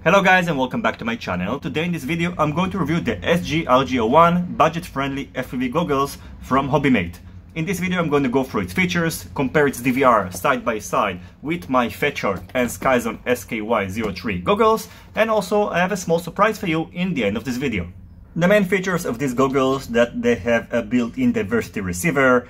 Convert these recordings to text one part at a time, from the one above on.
Hello guys and welcome back to my channel. Today in this video I'm going to review the SJ-RG01 budget-friendly FPV goggles from Hobbymate. In this video I'm going to go through its features, compare its DVR side by side with my FetShark and SkyZone SKY03 goggles, and also I have a small surprise for you in the end of this video. The main features of these goggles that they have a built-in diversity receiver,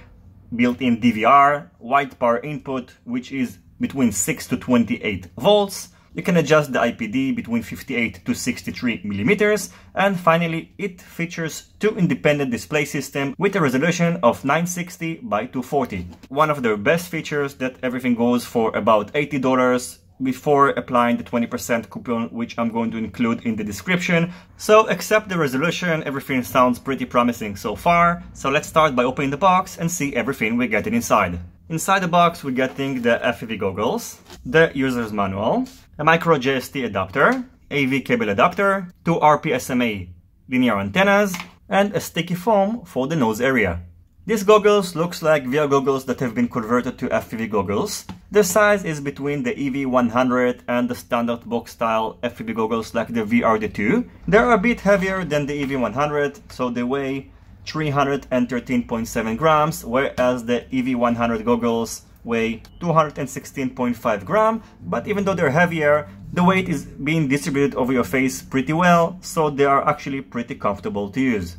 built-in DVR, wide power input which is between 6 to 28 volts. You can adjust the IPD between 58 to 63 millimeters, and finally it features two independent display systems with a resolution of 960 by 240. One of their best features that everything goes for about $80 before applying the 20% coupon, which I'm going to include in the description. So except the resolution, everything sounds pretty promising so far. So let's start by opening the box and see everything we're getting inside. Inside the box we're getting the FPV goggles, the user's manual, a micro JST adapter, AV cable adapter, two RPSMA linear antennas, and a sticky foam for the nose area. These goggles looks like VR goggles that have been converted to FPV goggles. Their size is between the EV100 and the standard box style FPV goggles like the VRD2. They're a bit heavier than the EV100, so they weigh 313.7 grams, whereas the EV100 goggles weigh 216.5 grams, but even though they're heavier, the weight is being distributed over your face pretty well, so they are actually pretty comfortable to use.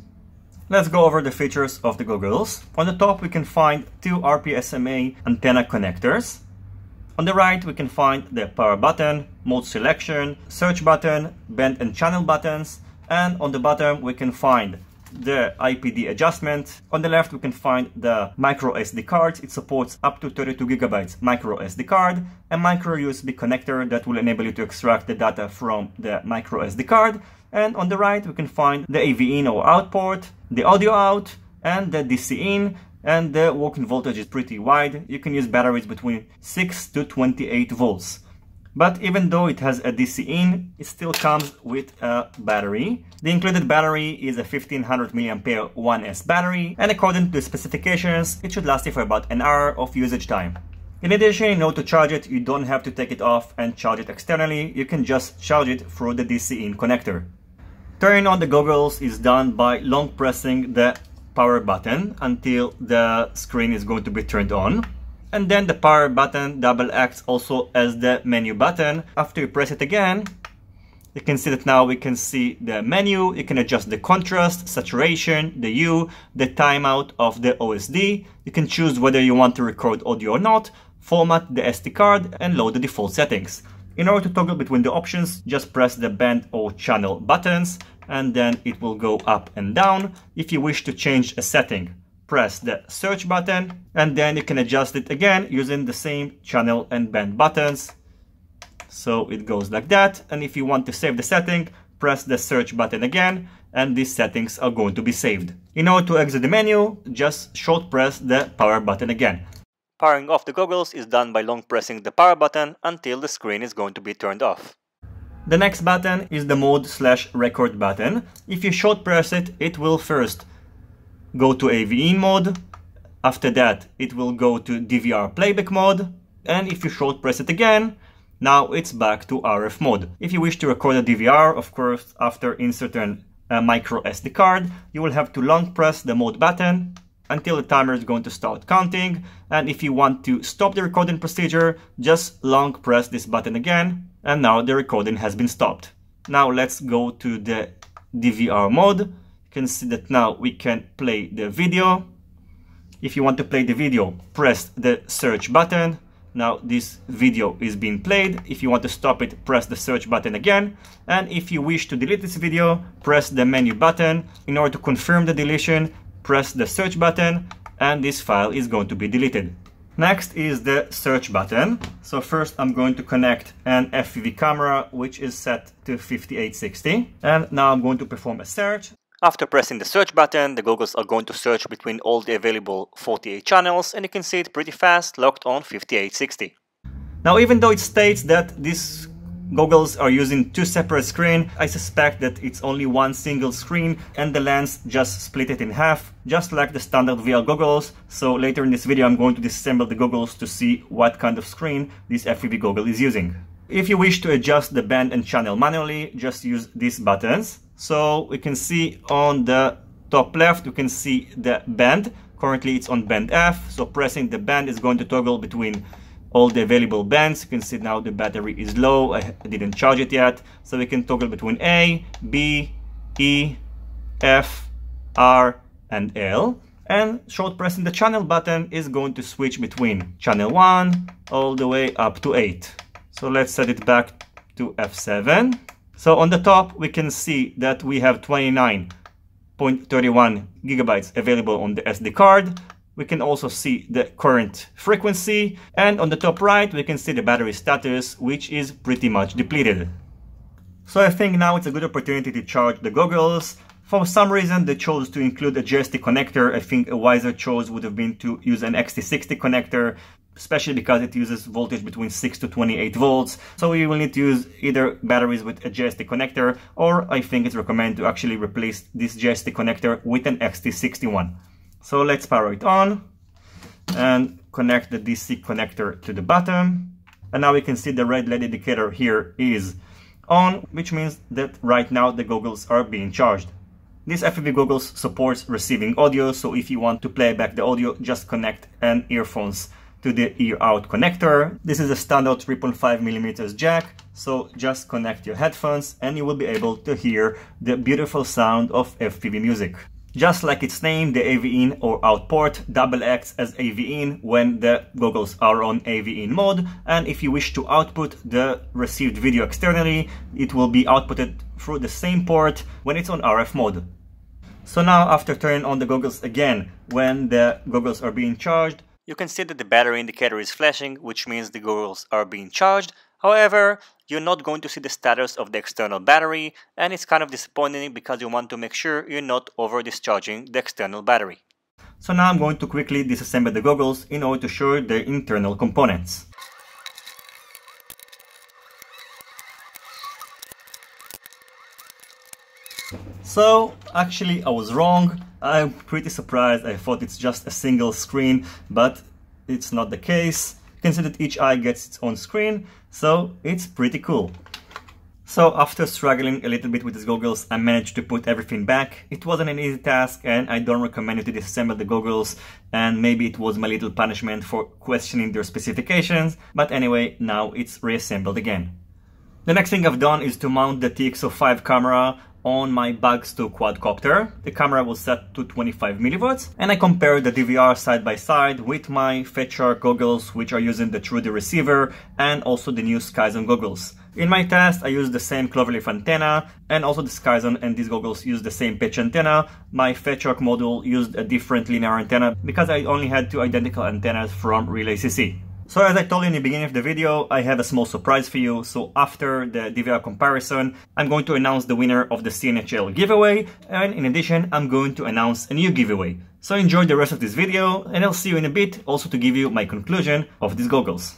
Let's go over the features of the goggles. On the top we can find two RPSMA antenna connectors. On the right we can find the power button, mode selection, search button, band and channel buttons, and on the bottom we can find the IPD adjustment. On the left we can find the micro SD cards. It supports up to 32 gigabytes micro SD card, a micro USB connector that will enable you to extract the data from the micro SD card, and on the right we can find the AV in or out port, the audio out, and the DC in, and the working voltage is pretty wide. You can use batteries between 6 to 28 volts. But even though it has a DC in, it still comes with a battery. The included battery is a 1500 mAh 1S battery, and according to the specifications, it should last you for about an hour of usage time. In addition, in order to charge it, you don't have to take it off and charge it externally. You can just charge it through the DC in connector. Turning on the goggles is done by long pressing the power button until the screen is going to be turned on. And then the power button double acts also as the menu button. After you press it again, you can see that now we can see the menu. You can adjust the contrast, saturation, the hue, the timeout of the OSD. You can choose whether you want to record audio or not, format the SD card, and load the default settings. In order to toggle between the options, just press the band or channel buttons, and then it will go up and down. If you wish to change a setting, press the search button, and then you can adjust it again using the same channel and band buttons. So it goes like that, and if you want to save the setting, press the search button again, and these settings are going to be saved. In order to exit the menu, just short press the power button again. Powering off the goggles is done by long pressing the power button until the screen is going to be turned off. The next button is the mode/record button. If you short press it, it will first go to AV in mode. After that it will go to DVR playback mode, and if you short press it again, now it's back to RF mode. If you wish to record a DVR, of course, after inserting a micro SD card, you will have to long press the mode button until the timer is going to start counting, and if you want to stop the recording procedure, just long press this button again, and now the recording has been stopped. Now let's go to the DVR mode. You can see that now we can play the video. If you want to play the video, press the search button. Now this video is being played. If you want to stop it, press the search button again. And if you wish to delete this video, press the menu button. In order to confirm the deletion, press the search button, and this file is going to be deleted. Next is the search button. So first I'm going to connect an FPV camera which is set to 5860, and now I'm going to perform a search. After pressing the search button, the goggles are going to search between all the available 48 channels, and you can see it pretty fast, locked on 5860. Now even though it states that these goggles are using two separate screens, I suspect that it's only one single screen and the lens just split it in half, just like the standard VR goggles. So later in this video I'm going to disassemble the goggles to see what kind of screen this FPV goggle is using. If you wish to adjust the band and channel manually, just use these buttons. So we can see on the top left, you can see the band. Currently it's on band F, so pressing the band is going to toggle between all the available bands. You can see now the battery is low, I didn't charge it yet. So we can toggle between A, B, E, F, R, and L. And short pressing the channel button is going to switch between channel 1 all the way up to 8. So let's set it back to F7. So on the top we can see that we have 29.31 gigabytes available on the SD card. We can also see the current frequency, and on the top right we can see the battery status, which is pretty much depleted. So I think now it's a good opportunity to charge the goggles. For some reason they chose to include a JST connector. I think a wiser choice would have been to use an XT60 connector, especially because it uses voltage between 6 to 28 volts. So you will need to use either batteries with a JST connector, or I think it's recommended to actually replace this JST connector with an XT61. So let's power it on and connect the DC connector to the bottom. And now we can see the red LED indicator here is on, which means that right now the goggles are being charged. This FPV goggles supports receiving audio, so if you want to play back the audio, just connect an earphones to the ear out connector. This is a standard 3.5mm jack, so just connect your headphones and you will be able to hear the beautiful sound of FPV music. Just like its name, the AV in or out port double acts as AV in when the goggles are on AV in mode, and if you wish to output the received video externally, it will be outputted through the same port when it's on RF mode. So now, after turning on the goggles again when the goggles are being charged, you can see that the battery indicator is flashing, which means the goggles are being charged. However, you're not going to see the status of the external battery, and it's kind of disappointing because you want to make sure you're not over discharging the external battery. So now I'm going to quickly disassemble the goggles in order to show the internal components. So actually I was wrong. I'm pretty surprised. I thought it's just a single screen, but it's not the case. You can see that each eye gets its own screen, so it's pretty cool. So after struggling a little bit with these goggles, I managed to put everything back. It wasn't an easy task, and I don't recommend you to disassemble the goggles, and maybe it was my little punishment for questioning their specifications, but anyway, now it's reassembled again. The next thing I've done is to mount the TX05 camera on my Bugs 2 quadcopter. The camera was set to 25 millivolts, and I compared the DVR side by side with my FatShark goggles, which are using the Trudy receiver, and also the new Skyzone goggles. In my test, I used the same cloverleaf antenna, and also the Skyzone and these goggles use the same pitch antenna. My FatShark module used a different linear antenna because I only had two identical antennas from Relay CC. So as I told you in the beginning of the video, I have a small surprise for you. So after the DVR comparison, I'm going to announce the winner of the CNHL giveaway, and in addition, I'm going to announce a new giveaway. So enjoy the rest of this video, and I'll see you in a bit also to give you my conclusion of these goggles.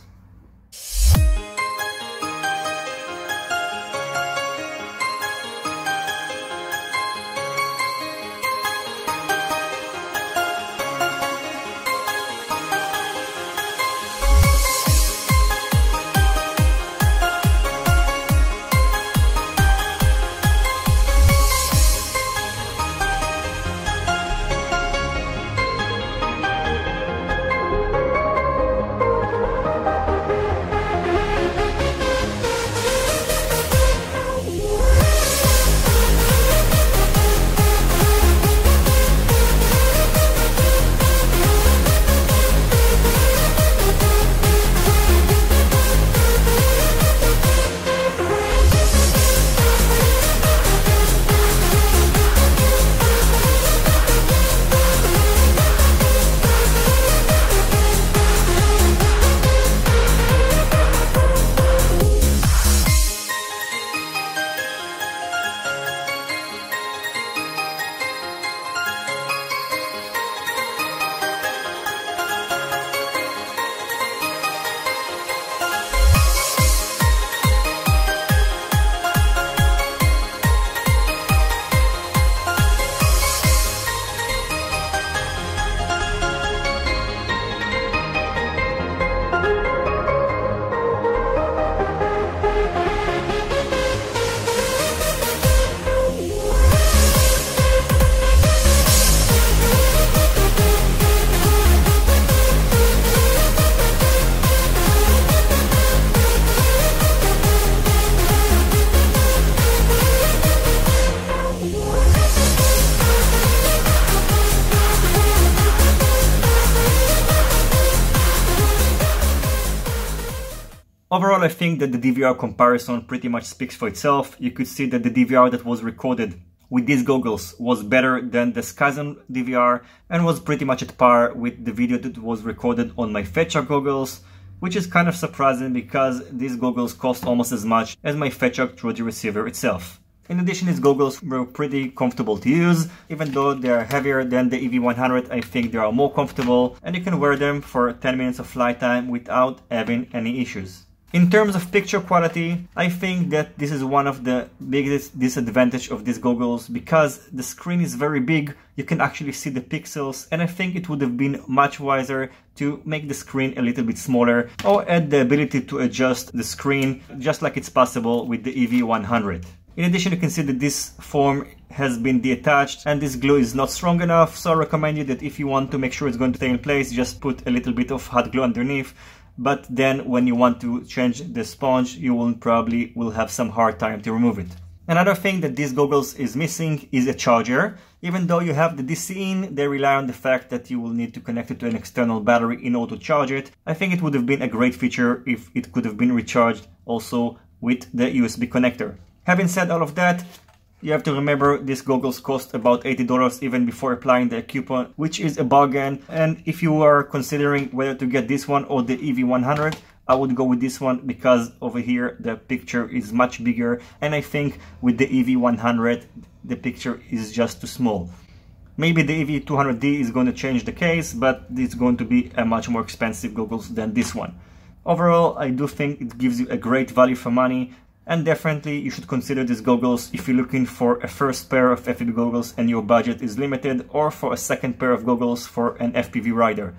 Overall, I think that the DVR comparison pretty much speaks for itself. You could see that the DVR that was recorded with these goggles was better than the Skyzone DVR and was pretty much at par with the video that was recorded on my FetShark goggles, which is kind of surprising because these goggles cost almost as much as my FetShark 3D receiver itself. In addition, these goggles were pretty comfortable to use. Even though they are heavier than the EV100, I think they are more comfortable and you can wear them for 10 minutes of flight time without having any issues. In terms of picture quality, I think that this is one of the biggest disadvantages of these goggles because the screen is very big, you can actually see the pixels, and I think it would have been much wiser to make the screen a little bit smaller or add the ability to adjust the screen just like it's possible with the EV100. In addition, you can see that this form has been detached and this glue is not strong enough, so I recommend you that if you want to make sure it's going to stay in place, just put a little bit of hot glue underneath. But then when you want to change the sponge, you will probably have some hard time to remove it. Another thing that these goggles is missing is a charger. Even though you have the DC in, they rely on the fact that you will need to connect it to an external battery in order to charge it. I think it would have been a great feature if it could have been recharged also with the USB connector. Having said all of that, you have to remember these goggles cost about $80 even before applying the coupon, which is a bargain. And if you are considering whether to get this one or the EV100, I would go with this one because over here the picture is much bigger, and I think with the EV100 the picture is just too small. Maybe the EV200D is going to change the case, but it's going to be a much more expensive goggles than this one. Overall, I do think it gives you a great value for money. And definitely you should consider these goggles if you're looking for a first pair of FPV goggles and your budget is limited, or for a second pair of goggles for an FPV rider.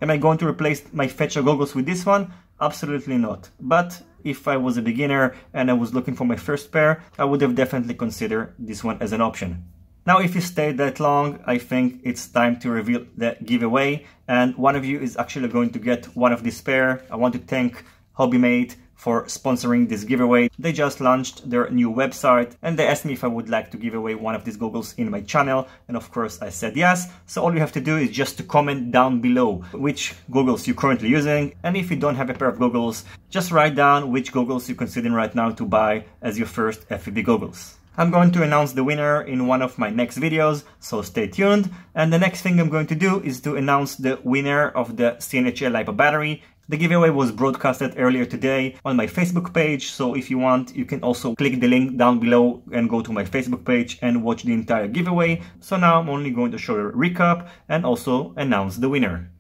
Am I going to replace my FetShark goggles with this one? Absolutely not. But if I was a beginner and I was looking for my first pair, I would have definitely considered this one as an option. Now, if you stayed that long, I think it's time to reveal the giveaway, and one of you is actually going to get one of this pair. I want to thank Hobbymate for sponsoring this giveaway. They just launched their new website and they asked me if I would like to give away one of these goggles in my channel, and of course I said yes. So all you have to do is just to comment down below which goggles you're currently using, and if you don't have a pair of goggles, just write down which goggles you're considering right now to buy as your first FPV goggles. I'm going to announce the winner in one of my next videos, so stay tuned. And the next thing I'm going to do is to announce the winner of the CNHL LiPo battery. The giveaway was broadcasted earlier today on my Facebook page, so if you want, you can also click the link down below and go to my Facebook page and watch the entire giveaway. So now I'm only going to show a recap and also announce the winner.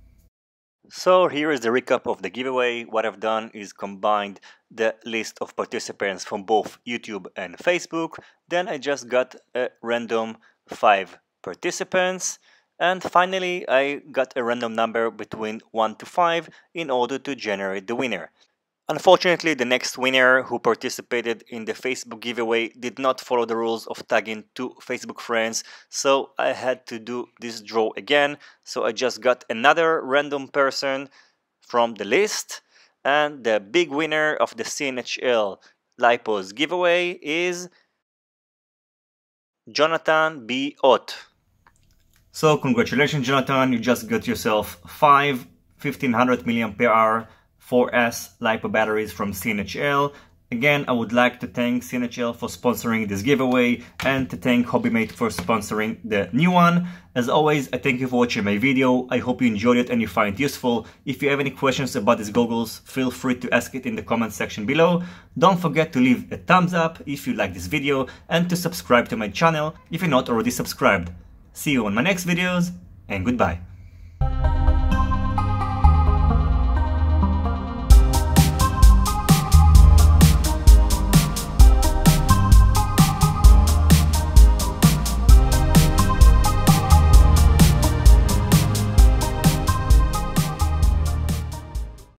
So here is the recap of the giveaway. What I've done is combined the list of participants from both YouTube and Facebook. Then I just got a random 5 participants. And finally, I got a random number between 1 to 5 in order to generate the winner. Unfortunately, the next winner who participated in the Facebook giveaway did not follow the rules of tagging 2 Facebook friends, so I had to do this draw again. So I just got another random person from the list, and the big winner of the CNHL LiPos giveaway is Jonathan B. Ott. So congratulations, Jonathan, you just got yourself 5 1500 mAh 4S LiPo batteries from CNHL. Again, I would like to thank CNHL for sponsoring this giveaway and to thank Hobbymate for sponsoring the new one. As always, I thank you for watching my video. I hope you enjoyed it and you find it useful. If you have any questions about these goggles, feel free to ask it in the comment section below. Don't forget to leave a thumbs up if you like this video and to subscribe to my channel if you're not already subscribed. See you on my next videos, and goodbye.